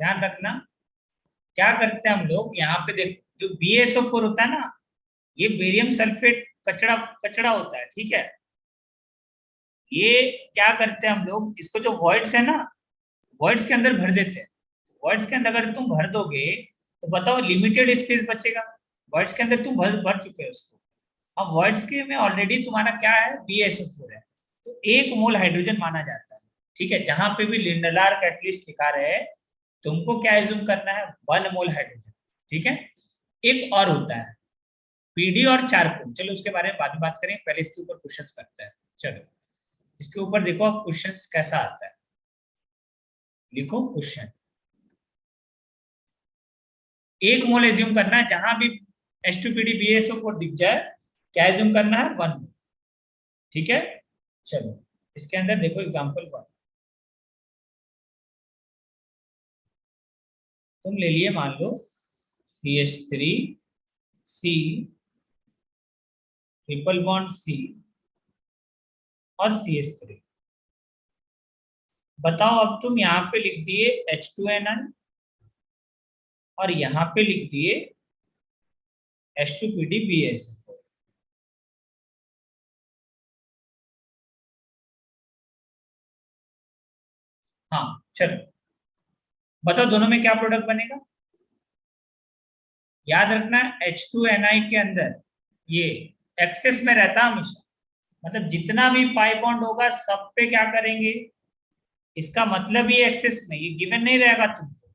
ध्यान रखना। क्या करते हैं हम लोग यहाँ पे, देख जो BaSO4 होता है ना, ये बेरियम सल्फेट कचड़ा कचड़ा होता है, ठीक है। ये क्या करते हैं हम लोग, इसको जो वॉइड्स है ना, वॉइड्स के अंदर भर देते हैं। वॉइड्स के अंदर अगर तुम भर दोगे तो बताओ लिमिटेड स्पेस बचेगा। वॉइड्स के अंदर तुम भर भर चुके हो उसको। अब वॉइड्स के में ऑलरेडी तुम्हारा क्या है, BaSO4 है, तो 1 मोल हाइड्रोजन माना जाता है, ठीक है। जहां पे भी लिंडलार कैटलिस्ट लिखा रहे, तुमको क्या एज्यूम करना है, 1 मोल हाइड्रोजन, ठीक है। एक और होता है PD और चारकोल, चलो उसके बारे में बाद में बात करें, पहले इसके ऊपर क्वेश्चंस करते हैं। चलो इसके ऊपर देखो अब क्वेश्चंस कैसा आता है, लिखो क्वेश्चन। 1 मोल एज्यूम करना है, जहां भी H2PD BaSO4 दिख जाए, क्या एज्यूम करना है, 1 मोल, ठीक है। चलो इसके अंदर देखो एग्जांपल 1, तुम ले लिए मान लो CH3C ट्रिपल बॉन्ड C और CH3। बताओ अब तुम यहाँ पे लिख दिए H2Ni और यहाँ पे लिख दिए H2PD BaSO4। हाँ चलो बताओ दोनों में क्या प्रोडक्ट बनेगा। याद रखना H2Ni के अंदर ये एक्सेस में रहता है हमेशा, मतलब जितना भी पाई बॉन्ड होगा सब पे क्या करेंगे, इसका मतलब ये एक्सेस में, ये गिवन नहीं रहेगा तुमको।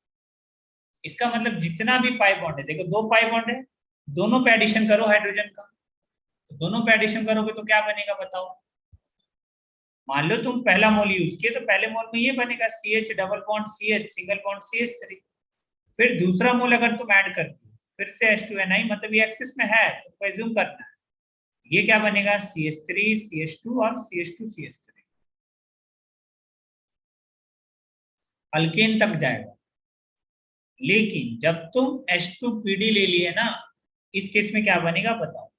इसका मतलब जितना भी पाई बॉन्ड है, देखो 2 पाई बॉन्ड है, दोनों पे एडिशन करो हाइड्रोजन का, तो दोनों पे एडिशन करोगे तो क्या बनेगा बताओ। मान लो तुम पहला मोल यूज किए तो पहले मोल में ये बनेगा CH double bond CH single bond CH3। फिर दूसरा मोल अगर तुम ऐड कर दो फिर से H2Ni, मतलब ये एक्सिस में है तो एज्यूम करना है, ये क्या बनेगा CH3 CH2 और CH2 CH3, अल्केन तक जाएगा। लेकिन जब तुम H2PD ले लिए ना, इस केस में क्या बनेगा बताओ,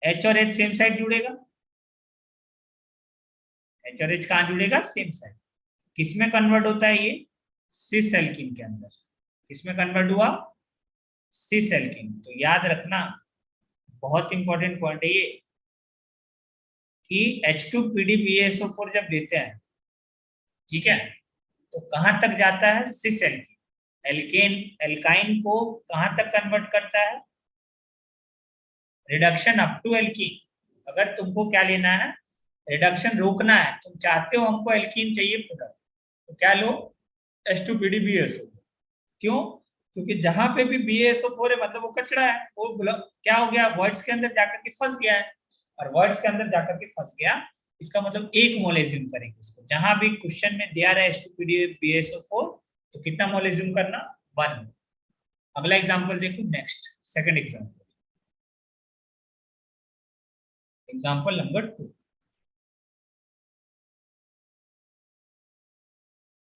H और H सेम साइड जुड़ेगा, H और H कहाँ जुड़ेगा, सेम साइड। किसमें कन्वर्ट होता है ये, सिस एल्कीन के अंदर। किसमें कन्वर्ट हुआ, सिस एल्कीन। तो याद रखना बहुत इंपॉर्टेंट पॉइंट है ये, कि H2PD BaSO4 जब लेते हैं, ठीक है, तो कहां तक जाता है, सिस एल्कीन। एल्केन एल्काइन को कहां तक कन्वर्ट करता है, रिडक्शन अप टू एल्कीन। अगर तुमको क्या लेना है, रिडक्शन रोकना है, तुम चाहते हो हमको एल्कीन चाहिए प्रोडक्ट, तो क्या लो, H2PD BaSO4। क्यों, क्योंकि जहां पे भी BaSO4 है मतलब वो कचरा है, वो क्या हो गया, वर्ड्स के अंदर जाकर के फंस गया है, और वर्ड्स के अंदर जाकर के फंस गया, इसका मतलब 1 मोल एज्यूम करेंगे इसको। जहां भी क्वेश्चन में दिया रहा है H2PD BaSO4, तो कितना मोल एज्यूम करना, 1। अगला एग्जाम्पल देखो, next second example, example number 2।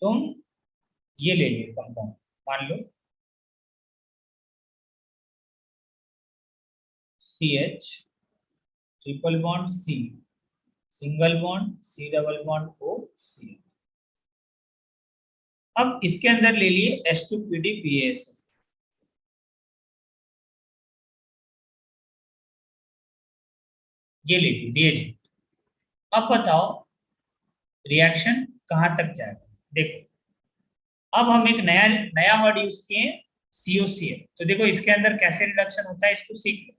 तुम ये ले लो कंपाउंड, मान लो CH triple bond C single bond C double bond O C। अब इसके अंदर ले लिए H2PD BaSO4, ये ले ली रिएजेंट। अब बताओ रिएक्शन कहां तक जाएगा, देखो अब हम एक नया नया वर्ड यूज किए, COCl। तो देखो इसके अंदर कैसे रिडक्शन होता है इसको सीख लो।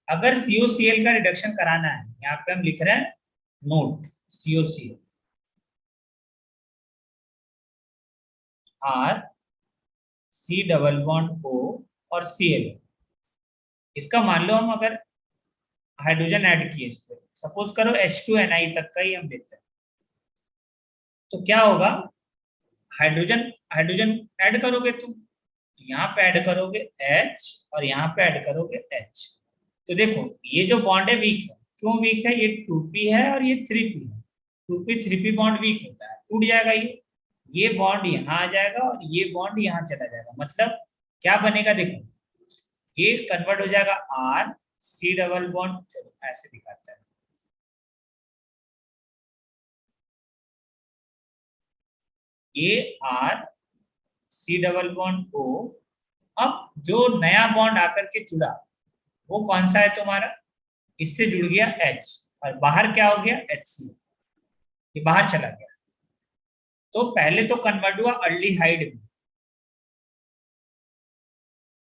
अगर COCl का रिडक्शन कराना है, यहाँ पे हम लिख रहे हैं note, COCl R C double bond O और Cl। इसका मान लो हम अगर हाइड्रोजन ऐड किए इस पे, सपोज करो H2Ni तक का ही हम लेते हैं, तो क्या होगा, हाइड्रोजन हाइड्रोजन ऐड करोगे तुम, यहाँ पे ऐड करोगे H और यहाँ पे ऐड करोगे H। तो देखो ये जो बॉन्ड है वीक है, क्यों वीक है, ये 2p है और ये 3p है। 2p 3p बॉन्ड वीक होता है, टूट जाएगा ये बॉन्ड यहाँ आ जाएगा और ये बॉन्ड यहाँ चला जाएगा, मतलब क्या बनेगा देखो, ये कन्वर्ट हो जाएगा R C डबल बॉन्ड, चलो ऐसे दिखाता है, ये R C double bond O. अब जो नया बॉन्ड आकर के जुड़ा वो कौन सा है तुम्हारा, इससे जुड़ गया H, और बाहर क्या हो गया HCl, ये बाहर चला गया। तो पहले तो कन्वर्ट हुआ अल्डिहाइड में,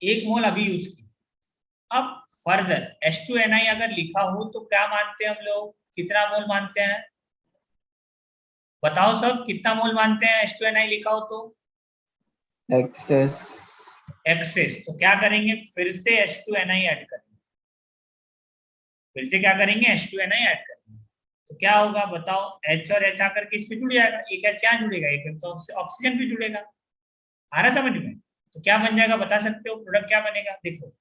1 मोल अभी यूज की। अब फर्दर H2NI अगर लिखा हो तो क्या मानते हैं हम लोग, कितना मोल मानते हैं, बताओ सब, कितना मोल मानते हैं H2NI लिखा हो तो? एक्सेस। एक्सेस। तो क्या करेंगे, फिर से H2NI ऐड करेंगे, फिर से क्या करेंगे, H2NI ऐड करेंगे। तो क्या होगा बताओ, H और H आकर के इस पे जुड़ जाएगा, एक H यहाँ जुड़ेगा, एक H तो ऑक्सीजन भी जुड़ेगा। आ रहा समझ में? तो क्या बन जाएगा बता सकते हो, प्रोडक्ट क्या बनेगा, देखो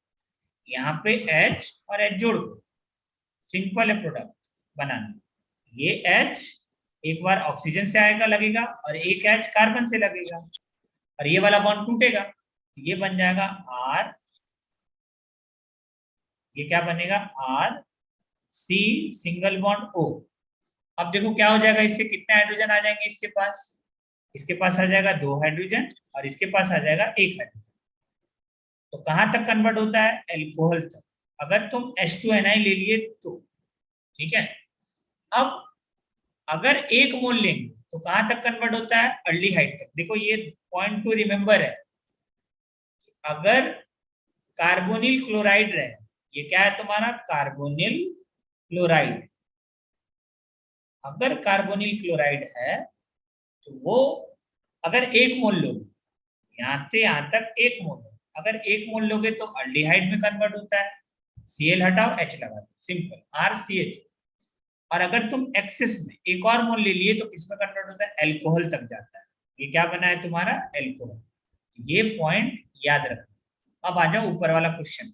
यहाँ पे H और H जोड़ दो, सिंपल है प्रोडक्ट बनाना। ये H एक बार ऑक्सीजन से आएगा लगेगा, और एक H कार्बन से लगेगा, और ये वाला बॉन्ड टूटेगा, ये बन जाएगा R, ये क्या बनेगा R C single bond O। अब देखो क्या हो जाएगा, इससे कितने हाइड्रोजन आ जाएंगे इसके पास आ जाएगा 2 हाइड्रोजन, और इसके पास आ जाएगा 1 हाइड्रोजन। तो कहां तक कन्वर्ट होता है, एल्कोहल तक, अगर तुम H2NI ले लिए तो, ठीक है। अब अगर 1 मोल लेंगे तो कहां तक कन्वर्ट होता है, अल्डिहाइड तक। देखो ये पॉइंट टू रिमेंबर है, अगर कार्बोनिल क्लोराइड रहे, ये क्या है तुम्हारा कार्बोनिल क्लोराइड, अगर कार्बोनिल क्लोराइड है तो वो अगर 1 मोल लोगे, यहाँ से यहाँ तक 1 मोल है, अगर 1 मोल लोगे तो अल्डिहाइड में कन्वर्ट होता है, Cl हटाओ H लगा दो, सिंपल RCH। और अगर तुम एक्सेस में 1 और मोल ले लिए तो किसमें कन्वर्ट होता है, एल्कोहल तक जाता है। ये क्या बना है तुम्हारा, एल्कोहल। ये पॉइंट याद रखना। अब आ जाओ ऊपर वाला क्वेश्चन।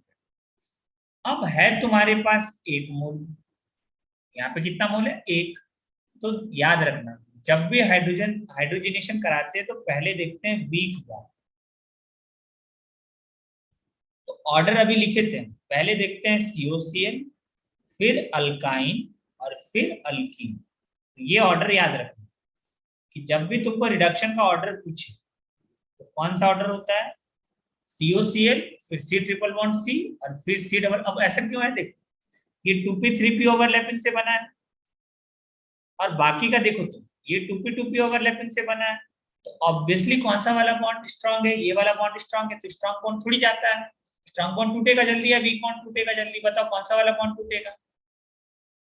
अब है तुम्हारे पास 1 मोल, यहाँ पे कितना मोल है 1। तो याद रखना, जब भी हाइड्रोजनेशन कराते हैं तो पहले देखते हैं वीक बॉन्ड। तो ऑर्डर अभी लिखे थे, पहले देखते हैं COCl, फिर अल्काइन, और फिर अल्कीन। ये ऑर्डर याद रखना कि जब भी तुमको रिडक्शन का ऑर्डर पूछे तो कौन सा ऑर्डर होता है, COCl, फिर C ट्रिपल बॉन्ड C, और फिर C डबल। अब ऐसा क्यों है, देखो ये 2p3p ओवरलैपिंग से बना है, और बाकी का देखो तुम, ये 2p2p ओवरलैपिंग से बना है। तो ऑब्वियसली कौन सा वाला बॉन्ड स्ट्रांग है, ये वाला बॉन्ड स्ट्रांग है, तो स्ट्रांग बॉन्ड थोड़ी जाता है, स्ट्रांग बॉन्ड टूटेगा जल्दी या वीक बॉन्ड टूटेगा जल्दी, बताओ कौन सा वाला बॉन्ड टूटेगा,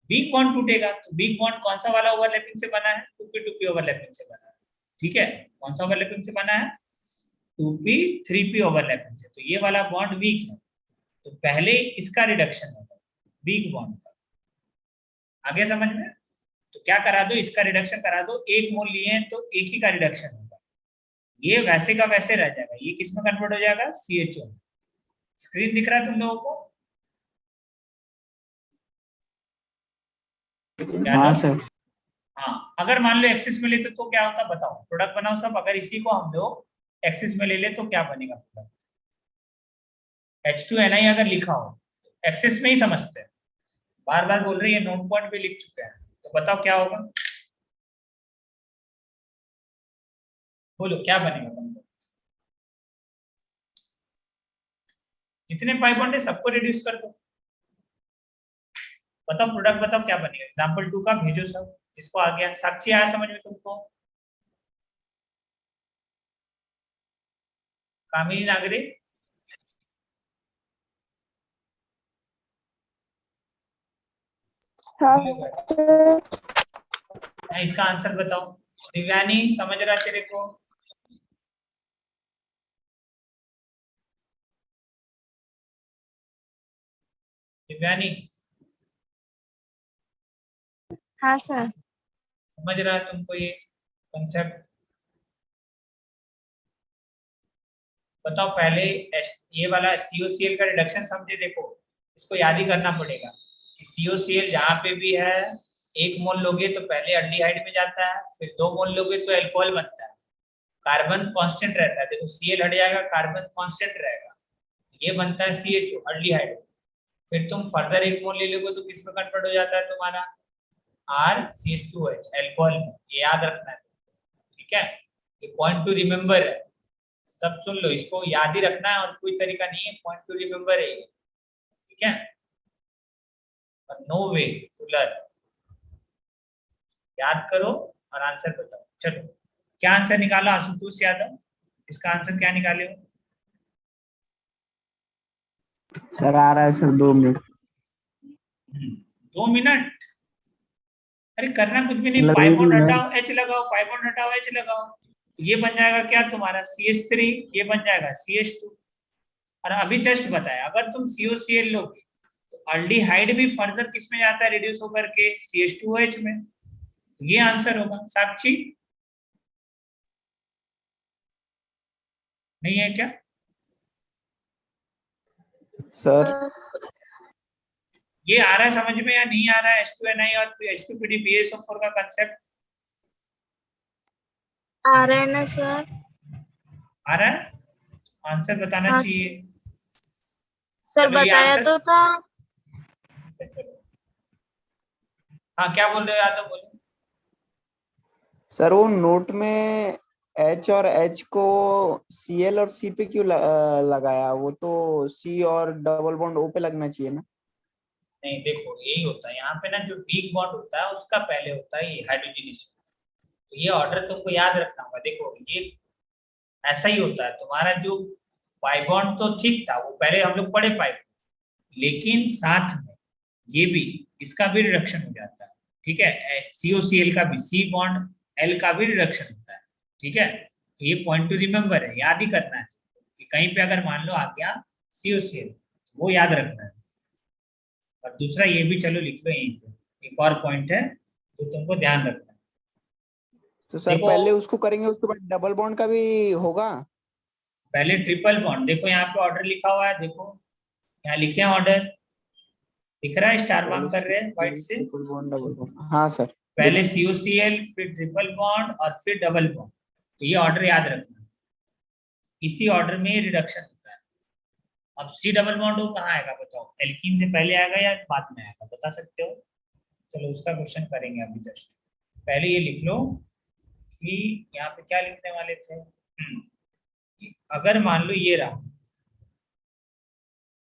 वीक बॉन्ड टूटेगा। तो वीक बॉन्ड कौन सा वाला ओवरलैपिंग से बना है, 2p2p ओवरलैपिंग से बना है, ठीक है। कौन सा ओवरलैपिंग से बना है, 2p3p ओवरलैपिंग से। तो ये वाला बॉन्ड वीक है, तो पहले इसका रिडक्शन होगा, वीक बॉन्ड का। आगे समझ में? तो क्या करा दो, इसका रिडक्शन करा दो, 1 मोल लिए हैं तो एक ही का रिडक्शन होगा, ये वैसे का वैसे रह जाएगा, ये किस में कन्वर्ट हो जाएगा, CHO। स्क्रीन दिख रहा है तुम लोगों को? हाँ सर। हाँ, अगर मान लो एक्सिस में लेते तो क्या होता बताओ, प्रोडक्ट बनाओ सब। अगर इसी को हम लोग एक्सिस में ले ले तो क्या बनेगा प्रोडक्ट, H2NI अगर लिखा हो एक्सिस में ही समझते हैं, बार बार बोल रही है, नोट पॉइंट भी लिख चुके हैं, तो बताओ क्या होगा, बोलो क्या बनेगा तुमको, जितने पाई बॉन्ड है सबको रिड्यूस कर दो, बताओ प्रोडक्ट बताओ क्या बनेगा। एग्जांपल 2 का भेजो सब, जिसको आ गया। साक्षी आया समझ में तुमको, कामिनी नागरे, इसका आंसर बताओ। दिव्यानी समझ रहा तेरे को, दिव्यानी हाँ सर। समझ रहा है तुमको ये कंसेप्ट, बताओ पहले ये वाला COCl का रिडक्शन समझे, देखो इसको याद ही करना पड़ेगा कि COCl जहां पे भी है 1 मोल लोगे तो पहले अल्डिहाइड में जाता है, फिर 2 मोल लोगे तो एल्कोहल बनता है, कार्बन कांस्टेंट रहता है, देखो Cl हट जाएगा, कार्बन कांस्टेंट रहेगा, ये बनता है CHO अल्डिहाइड। फिर तुम फर्दर 1 मोल ले लोगे तो किस में कन्वर्ट हो जाता है तुम्हारा, RCH2H एल्कोहल में, ये याद रखना है, ठीक है। ये पॉइंट टू रिमेंबर है, सब सुन लो, इसको याद ही रखना है और कोई तरीका नहीं है, पॉइंट टू रिमेम्बर है ये, ठीक है, और नो वे टू लर्न। याद करो और आंसर बताओ। चलो, क्या आंसर निकाला आशुतोष यादव? इसका आंसर क्या निकाले हो? सर आ रहा है सर, 2 मिनट। 2 मिनट? अरे करना कुछ भी नहीं, मतलब पाई एक बॉन्ड मिनट। हटाओ, एच लगाओ, पाई बॉन्ड हटाओ, एच लगाओ, तो ये बन जाएगा क्या तुम्हारा CH3, ये बन जाएगा CH2। और अभी जस्ट बताया, अगर तुम COCl लोगे तो अल्डिहाइड भी फर्दर किस में जाता है रिड्यूस होकर के? CH2OH में। ये आंसर होगा। साक्षी नहीं है क्या? सर ये आ रहा है समझ में या नहीं आ रहा है? H2Ni और H2PD BaSO4 का कंसेप्ट आ रहा है ना सर? आ रहा है? आंसर बताना हाँ चाहिए। सर, चलो ये बताया आंसर, तो था। चलो हाँ, क्या बोल रहे हो यादव, बोलो। सर वो नोट में H और H को Cl और C पे क्यों लगाया? वो तो C और डबल बॉन्ड O पे लगना चाहिए ना। नहीं देखो, यही होता है यहाँ पे ना, जो वीक बॉन्ड होता है उसका पहले होता है ये हाइड्रोजनेशन। तो ये ऑर्डर तुमको याद रखना होगा। देखो ये ऐसा ही होता है तुम्हारा, जो पाई बॉन्ड तो ठीक था, वो पहले हम लोग पढ़े पाई, लेकिन साथ में ये भी, इसका भी रिडक्शन हो जाता है, ठीक है, COCl का भी, C बॉन्ड L का भी रिडक्शन होता है, ठीक है। तो ये पॉइंट टू रिमेम्बर है, याद ही करना है कि कहीं पे अगर मान लो आ गया COCl, वो याद रखना है। और दूसरा ये भी चलो लिख लो यहीं पे, एक और पॉइंट है जो तुमको ध्यान रखना है। तो सर देखो पहले उसको करेंगे, उसके बाद डबल बॉन्ड का भी होगा। पहले ट्रिपल बॉन्ड, देखो यहाँ पे ऑर्डर लिखा हुआ है, देखो यहाँ लिखे हैं ऑर्डर, दिख रहा है, स्टार पहले मार्क कर रहे हैं व्हाइट से। ट्रिपल बॉन्ड, डबल बॉन्ड, हाँ सर। पहले COCl, फिर ट्रिपल बॉन्ड और फिर डबल बॉन्ड। तो ये ऑर्डर याद रखना, इसी ऑर्डर में रिडक्शन होता है। अब C डबल बॉन्ड हो कहाँ आएगा बताओ? एल्कीन से पहले आएगा या बाद में आएगा, बता सकते हो? चलो उसका क्वेश्चन करेंगे अभी जस्ट। पहले ये लिख लो कि यहाँ पे क्या लिखने वाले थे, कि अगर मान लो ये रहा,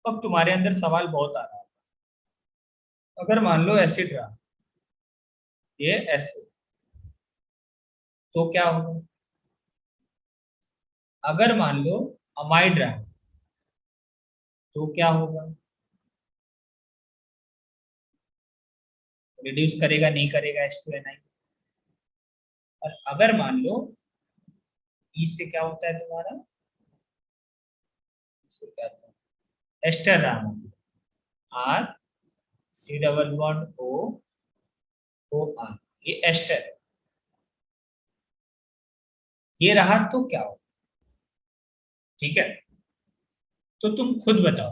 अब तुम्हारे अंदर सवाल बहुत आ रहा है। अगर मान लो एसिड रहा, ये एसिड, तो क्या होगा? अगर मान लो अमाइड रहा, तो क्या होगा? रिड्यूस करेगा नहीं करेगा H2Ni? और अगर मान लो E से क्या होता है तुम्हारा, इससे क्या होता है, एस्टर रहा, R C double bond OR, ये एस्टर, ये रहा तो क्या होगा? ठीक है, तो तुम खुद बताओ,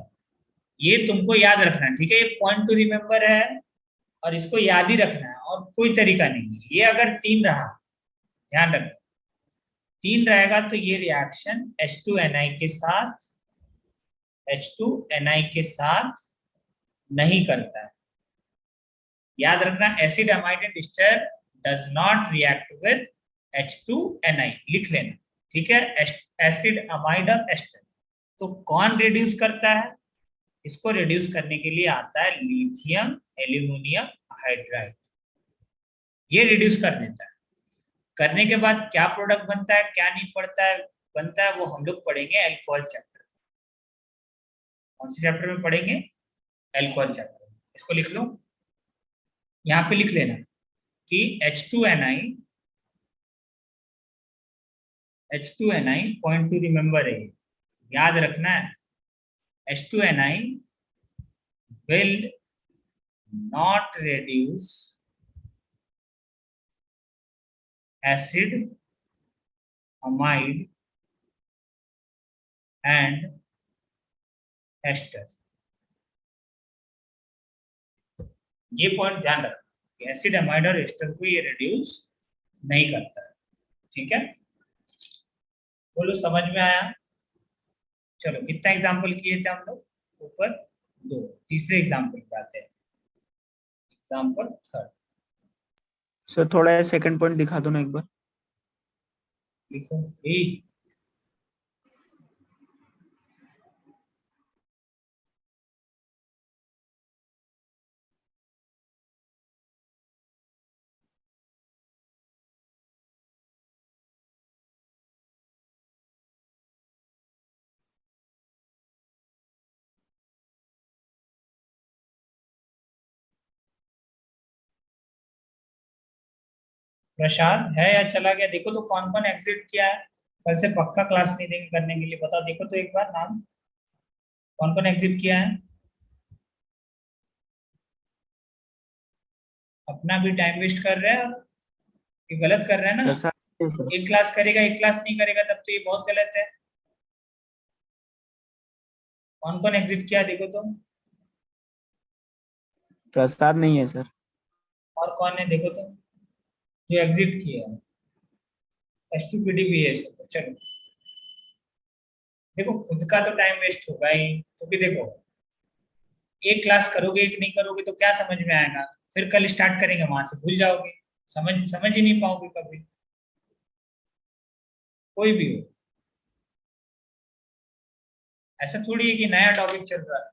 ये तुमको याद रखना है, ठीक है, ये पॉइंट टू रिमेम्बर है और इसको याद ही रखना है, और कोई तरीका नहीं है। ये अगर 3 रहा, ध्यान रखना, 3 रहेगा तो ये रिएक्शन H2Ni के साथ, H2Ni के साथ नहीं करता है। याद रखना, acid amide and ester does not react with H2Ni, लिख लेना, ठीक है, एसिड अमाइड और एस्टर। तो कौन रिड्यूस करता है? इसको रिड्यूस करने के लिए आता है लिथियम एल्यूमिनियम हाइड्राइड, ये रिड्यूस कर देता है। करने के बाद क्या प्रोडक्ट बनता है, क्या नहीं पड़ता है, बनता है, वो हम लोग पढ़ेंगे एल्कोहल चैप्टर। कौन से चैप्टर में पढ़ेंगे? एल्कोहल चैप्टर में। इसको लिख लो, यहाँ पे लिख लेना कि H2Ni पॉइंट टू रिमेम्बर है, याद रखना है, H2Ni will not reduce acid amide and ester। ये पॉइंट ध्यान रखना कि एसिड अमाइड और एस्टर को ये रिड्यूस नहीं करता है, ठीक है। बोलो समझ में आया? चलो कितना एग्जाम्पल किए थे हम लोग ऊपर? 2। तीसरे एग्जाम्पल पे आते हैं, एग्जाम्पल 3। सर थोड़ा सेकंड पॉइंट दिखा दो ना एक बार। लिखो, ए प्रसाद है या चला गया? देखो तो कौन कौन एग्जिट किया है। कल से पक्का क्लास नहीं देंगे करने के लिए, बताओ देखो तो एक बार नाम, कौन कौन एग्जिट किया है। अपना भी टाइम वेस्ट कर रहे हैं और ये गलत कर रहे हैं ना। प्रसाद है सर। एक क्लास करेगा एक क्लास नहीं करेगा तब तो ये बहुत गलत है। कौन कौन एग्जिट किया देखो तो। प्रसाद नहीं है सर। और कौन है देखो तो जो एग्जिट किया है। एस2पीडी भी है सब। चलो देखो खुद का तो टाइम वेस्ट होगा ही, क्योंकि देखो एक क्लास करोगे एक नहीं करोगे तो क्या समझ में आएगा। फिर कल स्टार्ट करेंगे वहां से भूल जाओगे, समझ समझ ही नहीं पाओगे कभी, कोई भी हो। ऐसा थोड़ी है कि नया टॉपिक चल रहा है।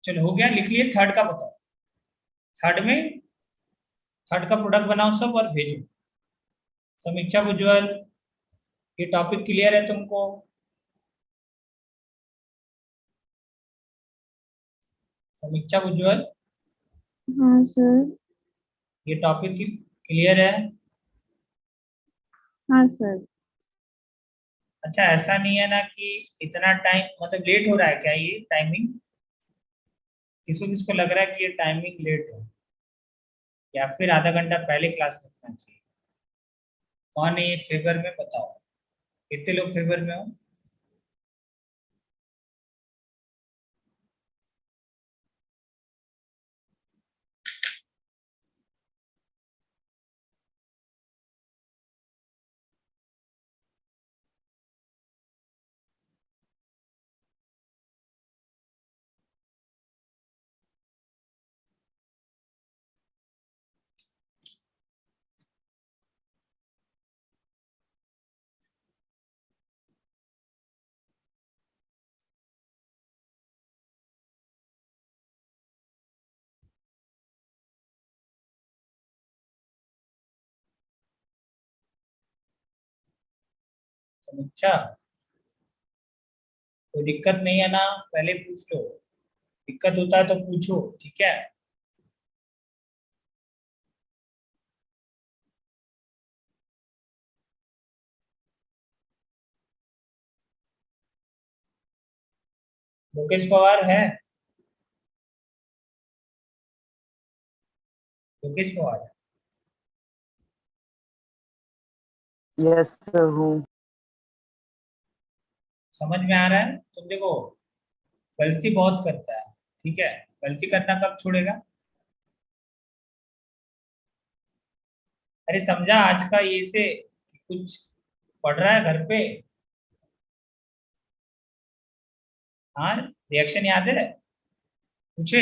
चलो हो गया, लिख लिए। थर्ड का बताओ। थर्ड में, थर्ड का प्रोडक्ट बनाओ सब और भेजो। समीक्षा उज्ज्वल, ये टॉपिक क्लियर है तुमको? समीक्षा उज्ज्वल, हाँ सर। ये टॉपिक क्लियर है? हाँ सर। अच्छा ऐसा नहीं है ना कि इतना टाइम मतलब लेट हो रहा है क्या ये टाइमिंग? किसको किसको लग रहा है कि ये टाइमिंग लेट है, या फिर आधा घंटा पहले क्लास रखना चाहिए? कौन है ये फेवर में, बताओ कितने लोग फेवर में हो। समीक्षा, कोई दिक्कत नहीं है ना? पहले पूछ लो, दिक्कत होता है तो पूछो, ठीक है। लोकेश पवार है? लोकेश पवार है। यस सर हूँ। समझ में आ रहा है? तुम देखो गलती बहुत करता है, ठीक है। गलती करना कब छोड़ेगा? अरे समझा आज का ये से कि कुछ पढ़ रहा है घर पे? हाँ, रिएक्शन याद है? पूछे?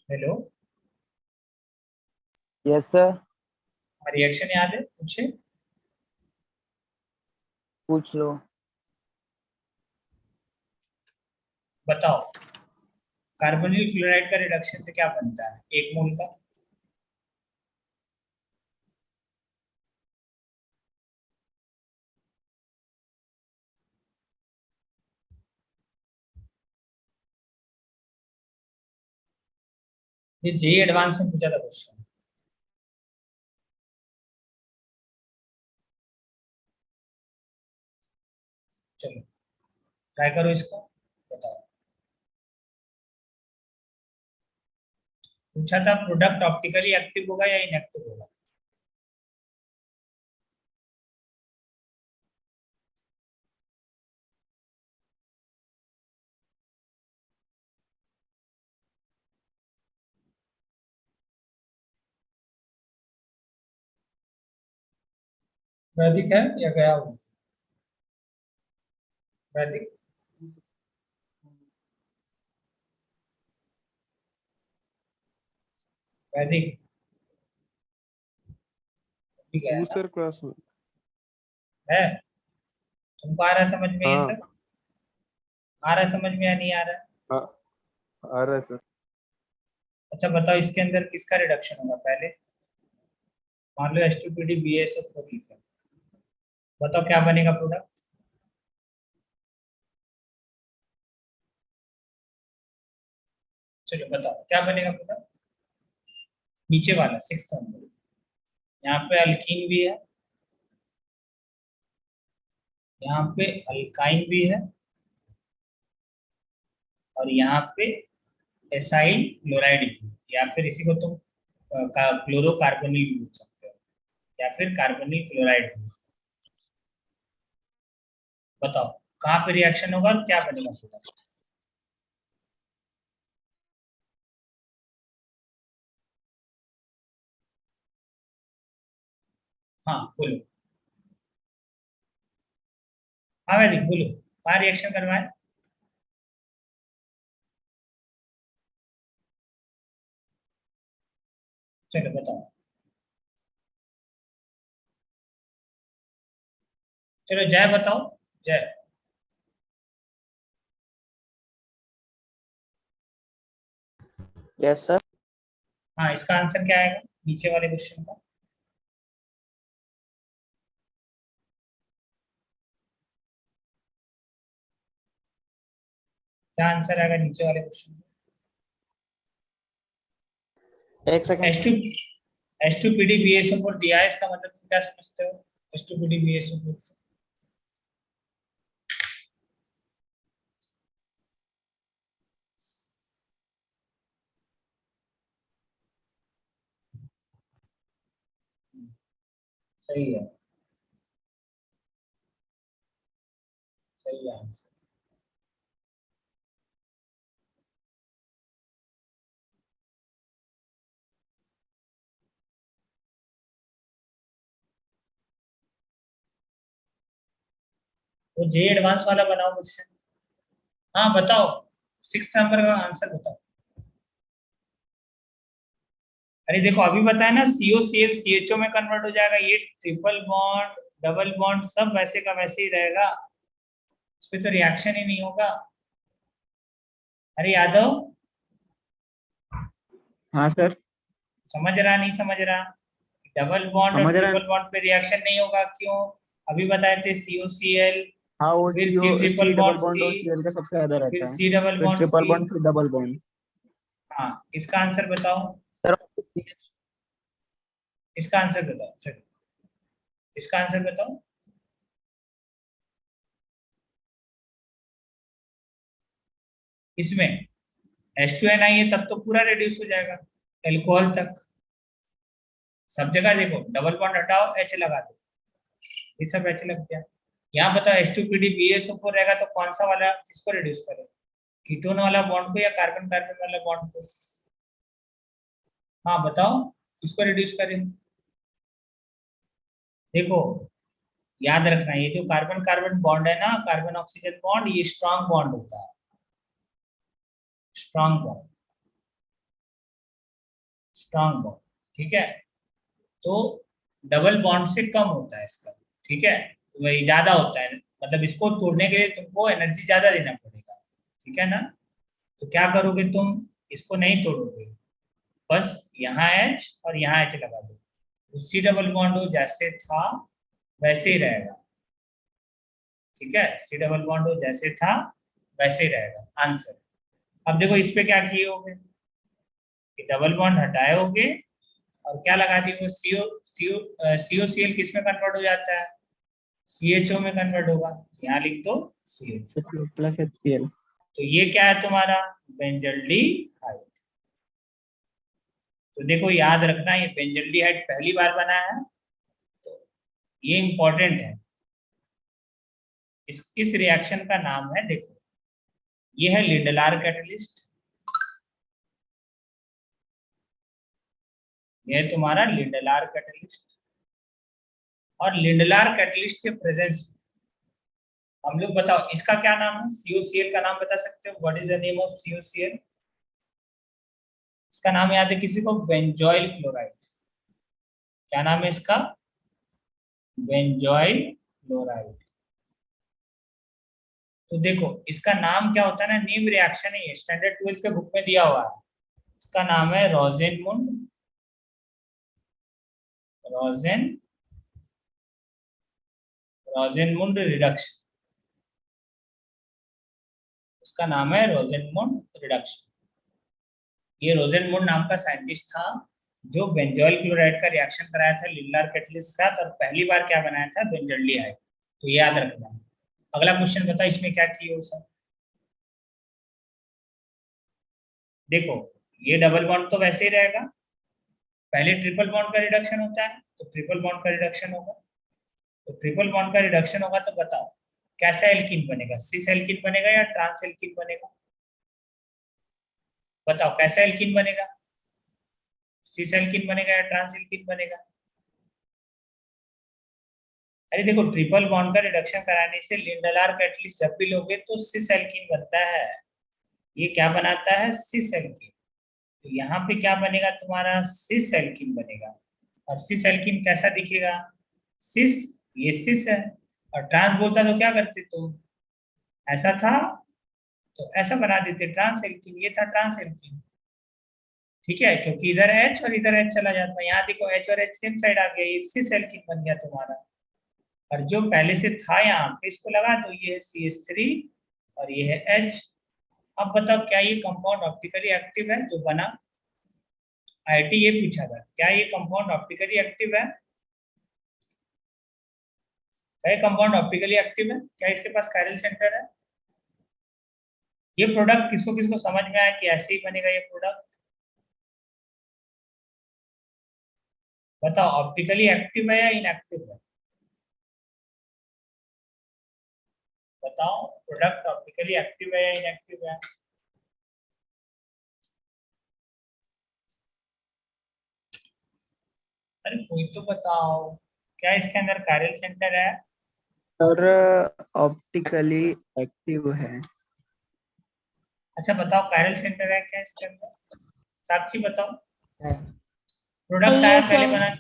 Hello, yes sir. रिएक्शन याद है? पूछे? पूछ लो। बताओ कार्बोनिल क्लोराइड का रिडक्शन से क्या बनता है एक मोल का? ये जेई एडवांस में पूछा था क्वेश्चन। चलो ट्राई करो इसको, बताओ। पूछा था प्रोडक्ट ऑप्टिकली एक्टिव होगा या इनएक्टिव होगा? वैदिक है या गया हूँ? वैदिक, वैदिक भी गया था। सर क्लास में। है? तुमको आ रहा है समझ में ये हाँ सब? आ रहा है समझ में या नहीं आ रहा है? हाँ आ रहा है सर। अच्छा बताओ इसके अंदर किसका रिडक्शन होगा पहले? मान लो H2PD BaSO4 लिखा, बताओ क्या बनेगा प्रोडक्ट। चलो बताओ क्या बनेगा प्रोडक्ट, नीचे वाला 6th नंबर, यहाँ पे अल्कीन भी है, यहाँ पे अल्काइन भी है, और यहाँ पे एसाइल क्लोराइड भी, या फिर इसी को तुम क्लोरोकार्बोनिल भी बोल सकते हो, या फिर कार्बोनिल क्लोराइड भी। बताओ कहाँ पे रिएक्शन होगा और क्या बनेगा प्रोडक्ट। हाँ बोलो, हाँ वैदिक बोलो, कहाँ रिएक्शन करवाए। चलो बताओ, चलो जय बताओ, जय। Yes sir. हाँ इसका आंसर क्या आएगा नीचे वाले क्वेश्चन का। क्या आंसर आएगा नीचे वाले क्वेश्चन का। एक सेकंड H2 H2PD BaSO4 दिया है, इसका मतलब तुम क्या समझते हो H2PD BaSO4 से। सही है, सही है आंसर। वो जे एडवांस वाला बनाओ क्वेश्चन। हाँ बताओ, 6th नंबर का आंसर बताओ। अरे देखो अभी बताया ना, COCl CHO में कन्वर्ट हो जाएगा, ये ट्रिपल बॉन्ड डबल बॉन्ड सब वैसे का वैसे ही रहेगा, इस पे तो रिएक्शन ही नहीं होगा। अरे यादव हाँ सर। समझ रहा नहीं समझ रहा, डबल बॉन्ड और समझ रहे हैं। ट्रिपल बॉन्ड पे रिएक्शन नहीं होगा, क्यों। अभी बताए थे COCl, हाँ वो फिर C C C triple double bond bond C, और सीएल का सबसे ज्यादा फिर रहता है। C डबल फिर बॉन्ड ट्रिपल C। बॉन्ड फिर डबल बॉन्ड। हाँ इसका आंसर बताओ, सर इसका आंसर बताओ, चलो इसका आंसर बताओ। इसमें H2NI है तब तो पूरा रिड्यूस हो जाएगा एल्कोहल तक, सब जगह देखो डबल बॉन्ड हटाओ H लगा दो, ये सब H लग गया। यहाँ बताओ H2PD BaSO4 रहेगा तो कौन सा वाला किसको रिड्यूस करे, कीटोन वाला बॉन्ड को या कार्बन कार्बन वाला बॉन्ड को। हाँ बताओ किसको रिड्यूस करें। देखो याद रखना, ये जो कार्बन कार्बन बॉन्ड है ना, कार्बन ऑक्सीजन बॉन्ड, ये स्ट्रॉन्ग बॉन्ड होता है, स्ट्रॉन्ग बॉन्ड, स्ट्रॉन्ग बॉन्ड, ठीक है। तो डबल बॉन्ड से कम होता है इसका, ठीक है, वही ज्यादा होता है, मतलब इसको तोड़ने के लिए तुमको एनर्जी ज्यादा देना पड़ेगा, ठीक है ना। तो क्या करोगे तुम, इसको नहीं तोड़ोगे, बस यहाँ H और यहाँ H लगा दो, सी डबल बॉन्ड हो जैसे था वैसे ही रहेगा, ठीक है, सी डबल बॉन्ड हो जैसे था वैसे ही रहेगा आंसर। अब देखो इस पे क्या किए होगे, कि डबल बॉन्ड हटाए होगे और क्या लगा दिए होगे, COCl किस में कन्वर्ट हो जाता है, CHO में कन्वर्ट होगा, यहाँ लिख दो CHO। Plus HCl। तो ये क्या है तुम्हारा, बेंजल्डिहाइड। तो देखो याद रखना, ये बेंजल्डिहाइड पहली बार बना है, तो ये इंपॉर्टेंट है। इस रिएक्शन का नाम है, देखो ये है लिंडलार कैटलिस्ट, ये है तुम्हारा लिंडलार कैटलिस्ट, और लिंडलार कैटलिस्ट के प्रेजेंस में हम लोग, बताओ इसका क्या नाम है, COCl का नाम बता सकते हो, what is the name of COCl। इसका नाम याद है किसी को, बेंजोइल क्लोराइड। क्या नाम है इसका, बेंजोइल क्लोराइड। तो देखो इसका नाम क्या होता है ना, नीम रिएक्शन है, ये स्टैंडर्ड 12th के बुक में दिया हुआ है, इसका नाम है रोजेनमुंड रोजेनमुंड रिडक्शन, उसका नाम है रोजेनमुंड रिडक्शन। ये रोजेनमुंड नाम का साइंटिस्ट था जो बेंजोइल क्लोराइड का रिएक्शन कराया था लिल्लार कैटलिस्ट के साथ, और पहली बार क्या बनाया था, बेंजोल्डिहाइड। तो याद रखना। अगला क्वेश्चन बताओ इसमें क्या किए हो सर। देखो ये डबल बॉन्ड तो वैसे ही रहेगा, पहले ट्रिपल बॉन्ड का रिडक्शन होता है तो ट्रिपल बॉन्ड का रिडक्शन होगा। तो ट्रिपल बॉन्ड का रिडक्शन होगा तो बताओ कैसा एल्कीन बनेगा, सिस एल्कीन बनेगा या ट्रांस एल्कीन बनेगा? बताओ कैसा एल्कीन बनेगा, सिस एल्कीन बनेगा या ट्रांस एल्कीन बनेगा? अरे देखो ट्रिपल बॉन्ड का रिडक्शन कराने से लिंडलार कैटलिस्ट जब भी लोगे तो सिस एल्कीन बनता है। ये क्या बनाता है, सिस एल्कीन। तो यहाँ पे क्या बनेगा तुम्हारा, सिस एल्कीन बनेगा। और सिस एल्कीन कैसा दिखेगा, सिस, ये सिस है। और ट्रांस बोलता तो क्या करते तुम, ऐसा था तो ऐसा बना देते ट्रांस एल्कीन, ये था ट्रांस एल्कीन। ठीक है, क्योंकि इधर H और इधर H चला जाता है। यहाँ देखो H और H सेम साइड आ गया, ये सिस एल्कीन बन गया तुम्हारा। और जो पहले से था यहाँ पे इसको लगा दो, ये है CH3 और ये है H। अब बताओ क्या ये कंपाउंड ऑप्टिकली एक्टिव है जो बना? IIT ये पूछा था, क्या ये कंपाउंड ऑप्टिकली एक्टिव है? क्या ये कंपाउंड ऑप्टिकली एक्टिव है? क्या इसके पास कायरल सेंटर है? ये प्रोडक्ट किसको किसको समझ में आया कि ऐसे ही बनेगा ये प्रोडक्ट? बताओ ऑप्टिकली एक्टिव है या इनएक्टिव है? बताओ प्रोडक्ट ऑप्टिकली एक्टिव है या इनएक्टिव है? अरे कोई तो बताओ, क्या इसके अंदर कायरल सेंटर है? और ऑप्टिकली एक्टिव है। अच्छा बताओ कायरल सेंटर है क्या इसके अंदर? साक्षी बताओ। प्रोडक्ट नहीं आया है पहले सर। बनाने,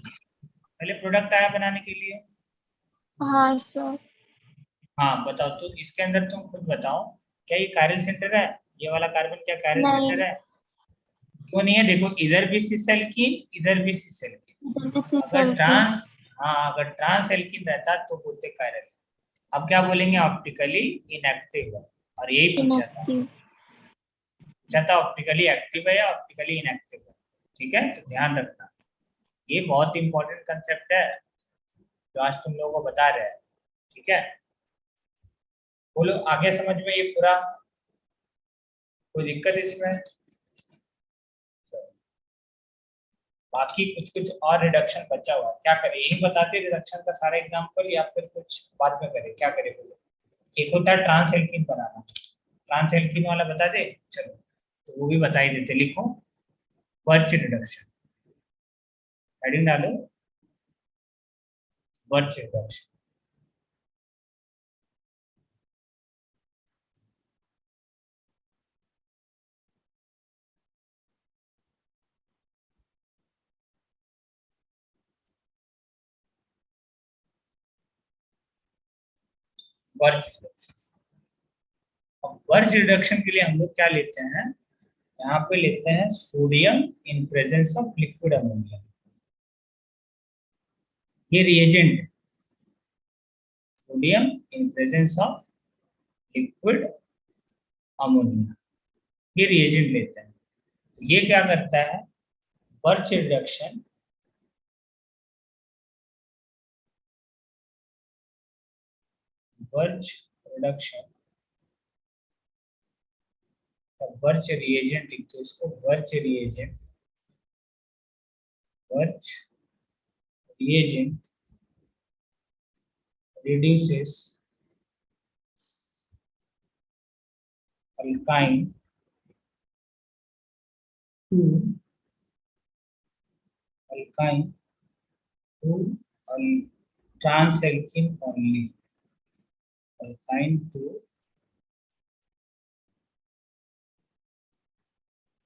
पहले प्रोडक्ट आया बनाने के लिए। हाँ सर। हाँ बताओ, तो इसके अंदर तुम खुद बताओ क्या ये कायरल सेंटर है? ये वाला कार्बन क्या कायरल नहीं, सेंटर है? क्यों नहीं है? देखो इधर भी सिस एल्कीन, इधर भी सिस एल्कीन। इधर भी सिस अगर एल्कीन। ट्रांस, हाँ अगर ट्रांस एल्कीन रहता तो बोलते कायरल। अब क्या बोलेंगे, ऑप्टिकली इनएक्टिव है। और यही पूछा था, इनएक्टिव। पूछा था ऑप्टिकली एक्टिव है या ऑप्टिकली इनएक्टिव है। ठीक है, तो ध्यान रखना, ये बहुत इंपॉर्टेंट कंसेप्ट है जो आज तुम लोगों को बता रहे हैं। ठीक है, बोलो आगे समझ में ये पूरा, कोई दिक्कत इसमें? बाकी कुछ कुछ और रिडक्शन बचा हुआ है, क्या करें, यही बताते रिडक्शन का सारा एग्जाम्पल या फिर कुछ बाद में करें, क्या करें बोलो? एक होता है ट्रांस एल्कीन बनाना, ट्रांस एल्कीन वाला बता दे, चलो तो वो भी बता ही देते। लिखो बर्च रिडक्शन, हेडिंग डालो बर्च रिडक्शन। बर्च रिडक्शन, अब बर्च रिडक्शन के लिए हम लोग क्या लेते हैं, यहाँ पे लेते हैं sodium in presence of liquid ammonia. ये reagent, sodium in presence of liquid ammonia, ये रिएजेंट लेते हैं। तो ये क्या करता है, बर्च रिडक्शन, बर्च रिडक्शन और बर्च रिएजेंट लिखते हैं इसको, Birch reagent, Birch reagent reduces alkyne to alkyne to trans alkene only, alkyne to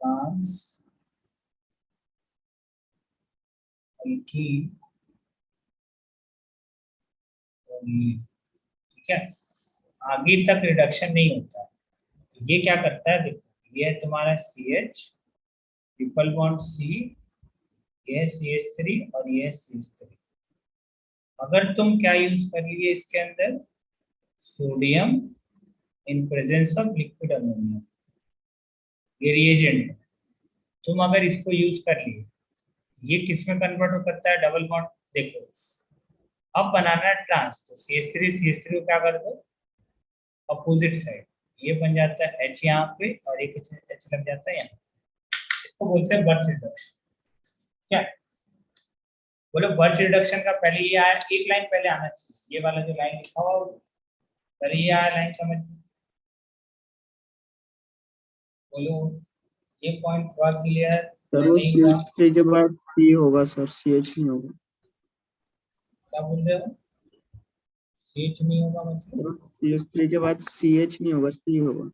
trans alkene only। ठीक है, आगे तक रिडक्शन नहीं होता है। ये क्या करता है, देखो ये है तुम्हारा CH ट्रिपल बॉन्ड C ये CH3 और ये CH3। अगर तुम क्या यूज कर लिए इसके अंदर, sodium in presence of liquid ammonia, ये रिएजेंट, तुम अगर इसको यूज कर लिए, ये किस में कन्वर्ट हो सकता है, डबल बॉन्ड। देखो अब बनाना है ट्रांस, तो CH3 को क्या कर दो अपोजिट साइड, ये बन जाता है H यहाँ पे और एक H लग जाता है यहाँ, इसको बोलते हैं बर्च रिडक्शन। क्या बोलो, बर्च रिडक्शन का पहले ये आया, एक लाइन पहले आना चाहिए, ये वाला जो लाइन लिखा हुआ पहले ये आया लाइन, समझ बोलो, ये पॉइंट हुआ क्लियर, सर वो नहीं हुआ, CH3 के बाद C होगा सर, CH नहीं होगा। क्या बोल रहे हो, CH नहीं होगा मतलब, CH3 के बाद CH नहीं होगा, C होगा।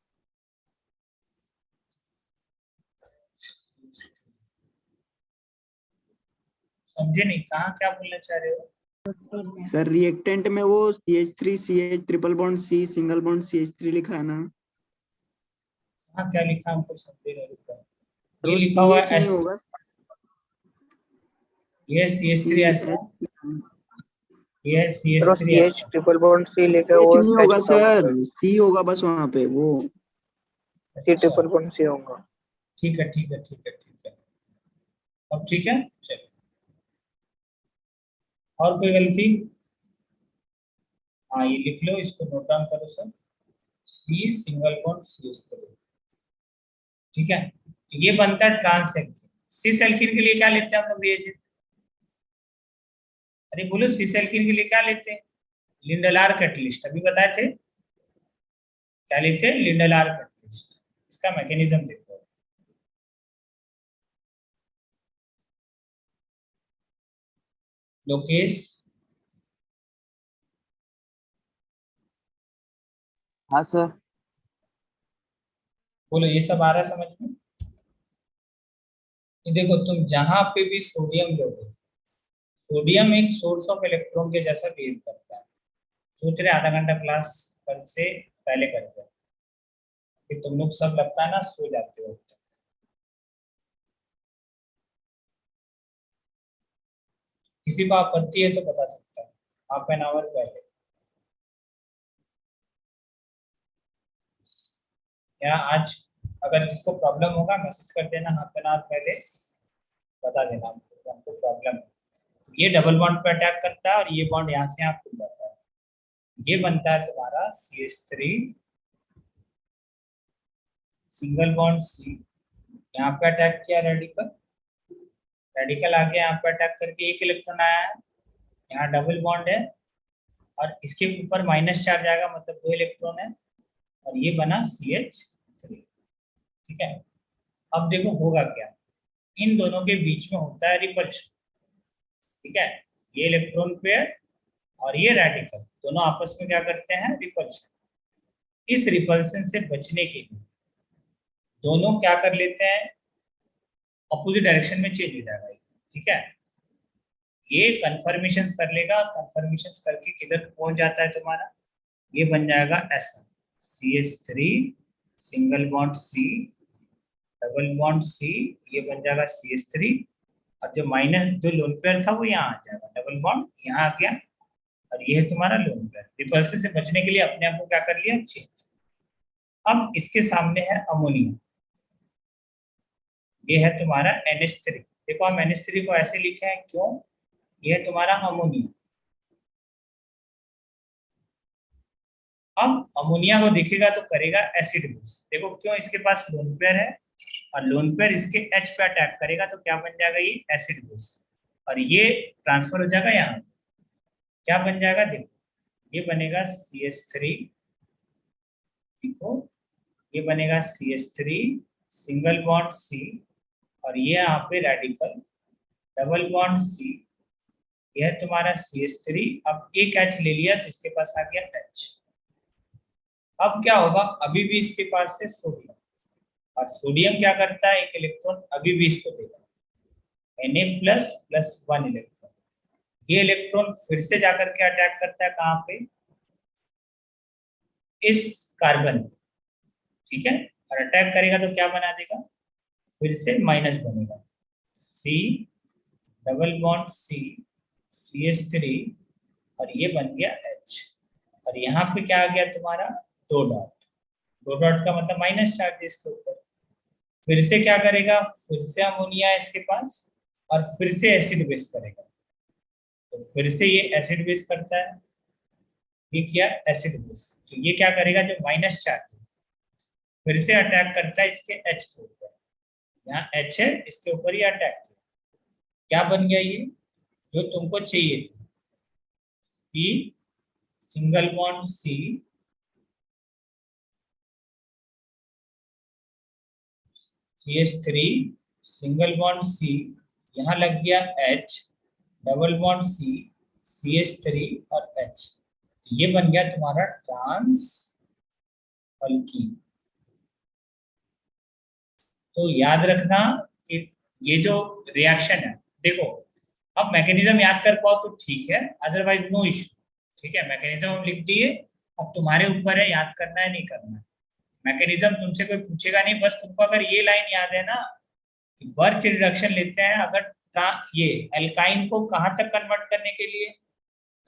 समझे नहीं, कहाँ क्या बोलना चाह रहे हो। सर रिएक्टेंट में वो CH3 CH triple bond C single bond CH3 लिखा है ना। हाँ क्या लिखा हमको समझे नहीं, लिखा तो ये लिखा हुआ CH है नहीं S, होगा, ये CH3 ऐसा, ये चलो CH3 CH ऐसा, ट्रिपल बॉन्ड C लेके CH वो नहीं H होगा का सर, मतलब C होगा बस वहां पे वो। C अच्छा ट्रिपल बॉन्ड C होगा। ठीक है ठीक है ठीक है ठीक है, अब ठीक है चलो, और कोई गलती, हाँ ये लिख लो, इसको नोट डाउन करो sir, C single bond CH3, ठीक है, तो ये बनता है ट्रांस एल्कीन। सिस एल्कीन के लिए क्या लेते हैं हम लोग रिएजेंट, अरे बोलो सिस एल्कीन के लिए क्या लेते हैं, लिंडलार कैटलिस्ट, अभी बताए थे क्या लेते हैं, लिंडलार कैटलिस्ट। इसका मैकेनिज्म देखो, लोकेश हाँ सर। बोलो, ये सब आ रहा है समझ में। ये देखो तुम जहां पे भी सोडियम लोगे, सोडियम एक सोर्स ऑफ इलेक्ट्रॉन के जैसा बिहेव करता है, सोच रहे आधा घंटा क्लास कल से पहले करते हैं, कि तुम लोग सब लगता है ना सो जाते हो, किसी को आपत्ति है तो बता सकता है, हाफ एन आवर पहले, या आज अगर जिसको प्रॉब्लम होगा मैसेज कर देना, हाफ एन आवर पहले बता देना हमको प्रॉब्लम है। तो ये डबल बॉन्ड पे अटैक करता है और ये बॉन्ड यहाँ से यहाँ खुल जाता है, ये बनता है तुम्हारा CH3 सिंगल बॉन्ड C, यहाँ पे अटैक किया रेडिकल, रेडिकल आगे यहाँ पे अटैक करके एक इलेक्ट्रॉन आया है, यहाँ डबल बॉन्ड है और इसके ऊपर माइनस चार्ज आएगा, मतलब 2 इलेक्ट्रॉन है, और ये बना CH3, ठीक है। अब देखो होगा क्या, इन दोनों के बीच में होता है रिपल्शन, ठीक है, ये इलेक्ट्रॉन पेयर और ये रेडिकल दोनों आपस में क्या करते हैं, रिपल्शन। इस रिपल्शन से बचने के लिए दोनों क्या कर लेते हैं, अपोजिट डायरेक्शन में चेंज हो जाएगा, ठीक है, ये कन्फर्मेशन कर लेगा, कन्फर्मेशन करके किधर पहुंच जाता है तुम्हारा, ये बन जाएगा ऐसा, CH3 single bond C double bond C, ये बन जाएगा CH3, और जो माइनस जो लोन पेयर था वो यहाँ आ जाएगा, डबल बॉन्ड यहाँ आ गया, और ये है तुम्हारा लोन पेयर। रिपल्सन से बचने के लिए अपने आप को क्या कर लिया, चेंज। अब इसके सामने है अमोनिया, ये है तुम्हारा NH3, देखो हम NH3 को ऐसे लिखे हैं क्यों, ये है तुम्हारा अमोनिया। अब अमोनिया को दिखेगा तो करेगा एसिड बेस, देखो क्यों, इसके पास लोन पेयर है और लोन पेयर इसके H पे अटैक करेगा तो क्या बन जाएगा, ये एसिड बेस, और ये ट्रांसफर हो जाएगा यहाँ, क्या बन जाएगा देखो, ये बनेगा CH3, देखो ये बनेगा CH3 सिंगल बॉन्ड C, और ये यहाँ पे रेडिकल डबल बॉन्ड C, यह है तुम्हारा CH3, अब एक H ले लिया तो इसके पास आ गया H। अब क्या होगा, अभी भी इसके पास है सोडियम, और सोडियम क्या करता है, एक इलेक्ट्रॉन अभी भी इसको देगा, Na प्लस प्लस 1 इलेक्ट्रॉन, ये इलेक्ट्रॉन फिर से जाकर के अटैक करता है कहाँ पे, इस कार्बन, ठीक है, और अटैक करेगा तो क्या बना देगा, फिर से माइनस बनेगा, C डबल बॉन्ड CH3 और ये बन गया H। और यहाँ पे क्या आ गया तुम्हारा, 2 डॉट। 2 डॉट का मतलब माइनस चार्ज है इसके ऊपर। फिर से क्या करेगा, फिर से अमोनिया है इसके पास और फिर से एसिड बेस करेगा। तो फिर से ये एसिड बेस करता है, ये क्या, एसिड बेस। तो ये क्या करेगा, जो माइनस चार्ज है फिर से अटैक करता है इसके H के ऊपर। यहाँ H है, इसके ऊपर ही अटैक किया। क्या बन गया ये, जो तुमको चाहिए था, कि single bond CH3 single bond C, यहाँ लग गया H, डबल बॉन्ड CH3 और H। ये बन गया तुम्हारा ट्रांस अल्कीन। तो याद रखना कि ये जो रिएक्शन है, देखो अब मैकेनिज्म याद कर पाओ तो ठीक है, अदरवाइज नो इशू। ठीक है, मैकेनिज्म हम लिख दिए, अब तुम्हारे ऊपर है याद करना है नहीं करना है। मैकेनिज्म तुमसे कोई पूछेगा नहीं, बस तुमको अगर ये लाइन याद है ना कि बर्च रिडक्शन लेते हैं अगर ये एल्काइन को कहाँ तक कन्वर्ट करने के लिए,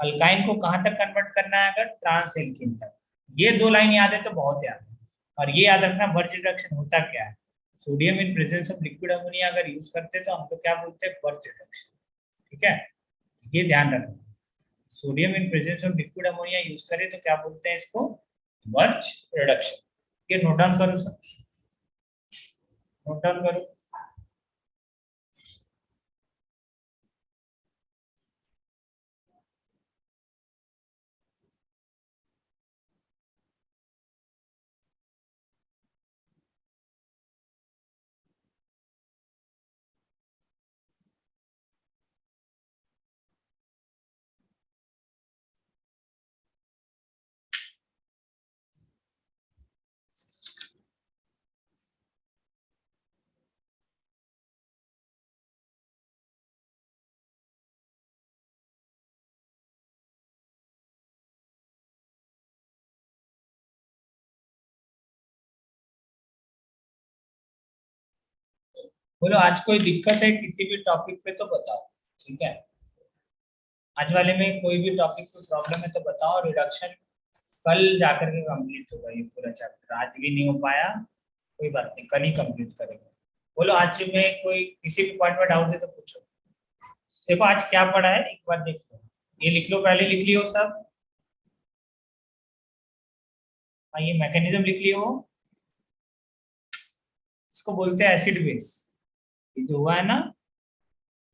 अल्काइन को कहाँ तक कन्वर्ट करना है, अगर ट्रांस एल्कीन तक। ये 2 लाइन याद है तो बहुत याद है। और ये याद रखना बर्च रिडक्शन होता क्या है, sodium in presence of liquid ammonia अगर यूज करते हैं तो हम लोग क्या बोलते हैं, बर्च रिडक्शन। ठीक है, ये ध्यान रखना, sodium in presence of liquid ammonia use करें तो क्या बोलते हैं इसको, बर्च रिडक्शन। ये नोट डाउन करो सर, नोट डाउन करो। बोलो आज कोई दिक्कत है किसी भी टॉपिक पे तो बताओ। ठीक है, आज वाले में कोई भी टॉपिक पे प्रॉब्लम है तो बताओ। रिडक्शन कल जाकर के कंप्लीट होगा ये पूरा चैप्टर, आज भी नहीं हो पाया कोई बात नहीं, कल ही कंप्लीट करेंगे। बोलो आज में कोई किसी भी पॉइंट में डाउट है तो पूछो। देखो आज क्या पढ़ा है एक बार देख लो, ये लिख लो, पहले लिख लियो सब। हाँ, ये मैकेनिज्म लिख लियो, इसको बोलते हैं एसिड बेस। ये जो हुआ है ना,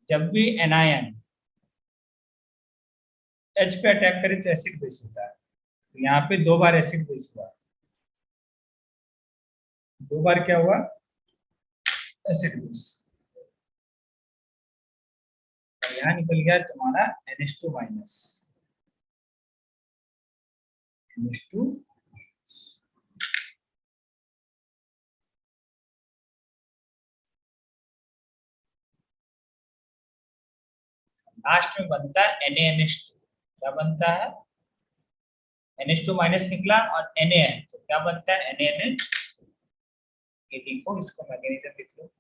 जब भी एनायन H पे अटैक करे तो एसिड बेस होता है। तो यहाँ पे 2 बार एसिड बेस हुआ, 2 बार क्या हुआ, एसिड बेस। और यहाँ निकल गया तुम्हारा NH2 माइनस, NH2। लास्ट में बनता है NaNH2। क्या बनता है, NH2 माइनस निकला और Na है तो क्या बनता है NaNH। ये लिखो, इसको मैकेनिज्म लिख लो।